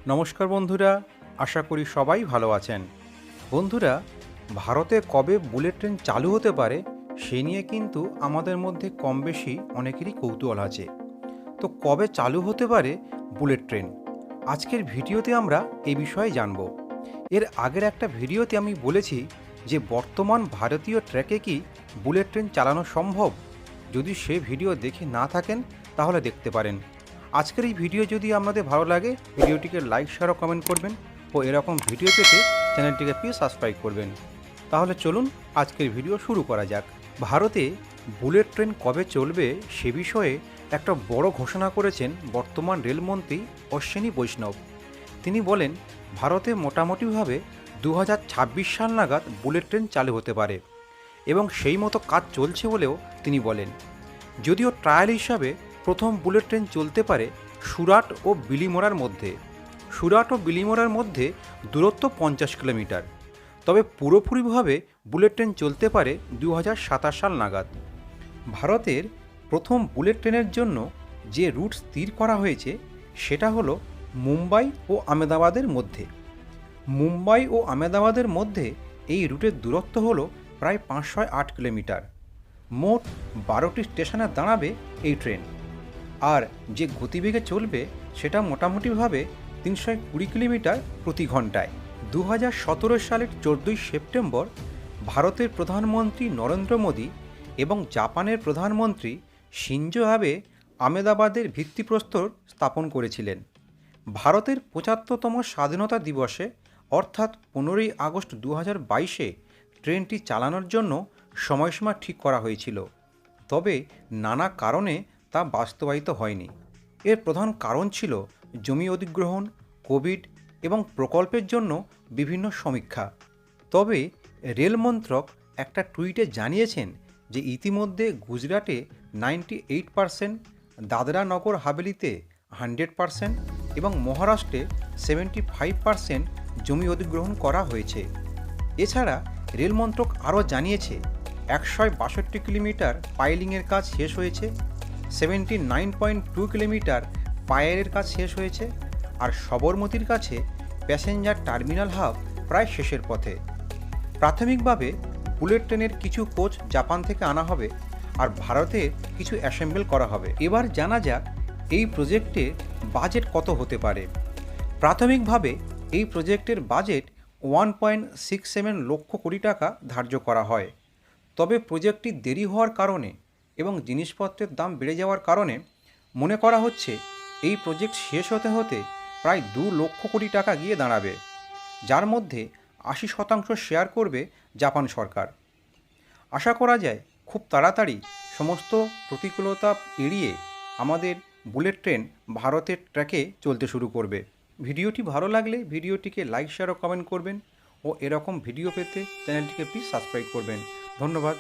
নমস্কার বন্ধুরা, আশা করি সবাই ভালো আছেন। বন্ধুরা, ভারতে কবে বুলেট ট্রেন চালু হতে পারে সে নিয়ে কিন্তু আমাদের মধ্যে কম বেশি অনেকেরই কৌতূহল আছে। তো কবে চালু হতে পারে বুলেট ট্রেন, আজকের ভিডিওতে আমরা এই বিষয়ে জানব। এর আগের একটা ভিডিওতে আমি বলেছি যে বর্তমান ভারতীয় ট্র্যাকে কি বুলেট ট্রেন চালানো সম্ভব। যদি সে ভিডিও দেখে না থাকেন তাহলে দেখতে পারেন। আজকের এই ভিডিও যদি আপনাদের ভালো লাগে, ভিডিওটিকে লাইক শেয়ার ও কমেন্ট করবেন ও এরকম ভিডিও পেতে চ্যানেলটিকে প্লিজ সাবস্ক্রাইব করবেন। তাহলে চলুন আজকের ভিডিও শুরু করা যাক। ভারতে বুলেট ট্রেন কবে চলবে সে বিষয়ে একটা বড় ঘোষণা করেছেন বর্তমান রেলমন্ত্রী অশ্বিনী বৈষ্ণব। তিনি বলেন, ভারতে মোটামুটিভাবে 2026 সাল নাগাদ বুলেট ট্রেন চালু হতে পারে এবং সেই মতো কাজ চলছে বলেও তিনি বলেন। যদিও ট্রায়াল হিসাবে প্রথম বুলেট ট্রেন চলতে পারে সুরাট ও বিলিমোরার মধ্যে। সুরাট ও বিলিমোরার মধ্যে দূরত্ব 50 কিলোমিটার। তবে পুরোপুরিভাবে বুলেট ট্রেন চলতে পারে 2027 সাল নাগাদ। ভারতের প্রথম বুলেট ট্রেনের জন্য যে রুট স্থির করা হয়েছে সেটা হলো মুম্বাই ও আহমেদাবাদের মধ্যে। মুম্বাই ও আহমেদাবাদের মধ্যে এই রুটের দূরত্ব হলো প্রায় 508 কিলোমিটার। মোট 12টি স্টেশনে দাঁড়াবে এই ট্রেন। আর যে গতিবেগে চলবে সেটা মোটামুটিভাবে 320 কিলোমিটার প্রতি ঘন্টায়। 2017 সালের 14ই সেপ্টেম্বর ভারতের প্রধানমন্ত্রী নরেন্দ্র মোদী এবং জাপানের প্রধানমন্ত্রী শিনজো আবে আহমেদাবাদের ভিত্তিপ্রস্তর স্থাপন করেছিলেন। ভারতের 75তম স্বাধীনতা দিবসে অর্থাৎ 15ই আগস্ট 2022-এ ট্রেনটি চালানোর জন্য সময়সীমা ঠিক করা হয়েছিল। তবে নানা কারণে তা বাস্তবায়িত হয়নি। এর প্রধান কারণ ছিল জমি অধিগ্রহণ, কোভিড এবং প্রকল্পের জন্য বিভিন্ন সমীক্ষা। তবে রেল মন্ত্রক একটা টুইটে জানিয়েছেন যে ইতিমধ্যে গুজরাটে 98%, দাদরা নগর হাভেলিতে 100% এবং মহারাষ্ট্রে 75% জমি অধিগ্রহণ করা হয়েছে। এছাড়া রেল মন্ত্রক আরও জানিয়েছে 162 কিলোমিটার পাইলিংয়ের কাজ শেষ হয়েছে, 79.2 কিলোমিটার পায়ারের কাজ শেষ হয়েছে, আর সবরমতির কাছে প্যাসেঞ্জার টার্মিনাল হাব প্রায় শেষের পথে। প্রাথমিকভাবে বুলেট ট্রেনের কিছু কোচ জাপান থেকে আনা হবে আর ভারতে কিছু অ্যাসেম্বল করা হবে। এবার জানা যাক এই প্রজেক্টের বাজেট কত হতে পারে। প্রাথমিকভাবে এই প্রজেক্টের বাজেট 1.67 লক্ষ কোটি টাকা ধার্য করা হয়। তবে প্রজেক্টটি দেরি হওয়ার কারণে এবং জিনিসপত্রের দাম বেড়ে যাওয়ার কারণে মনে করা হচ্ছে এই প্রজেক্ট শেষ হতে হতে প্রায় 2 লক্ষ কোটি টাকা গিয়ে দাঁড়াবে, যার মধ্যে 80% শেয়ার করবে জাপান সরকার। আশা করা যায় খুব তাড়াতাড়ি সমস্ত প্রতিকূলতা এড়িয়ে আমাদের বুলেট ট্রেন ভারতের ট্র্যাকে চলতে শুরু করবে। ভিডিওটি ভালো লাগলে ভিডিওটিকে লাইক শেয়ার ও কমেন্ট করবেন ও এরকম ভিডিও পেতে চ্যানেলটিকে প্লিজ সাবস্ক্রাইব করবেন। ধন্যবাদ।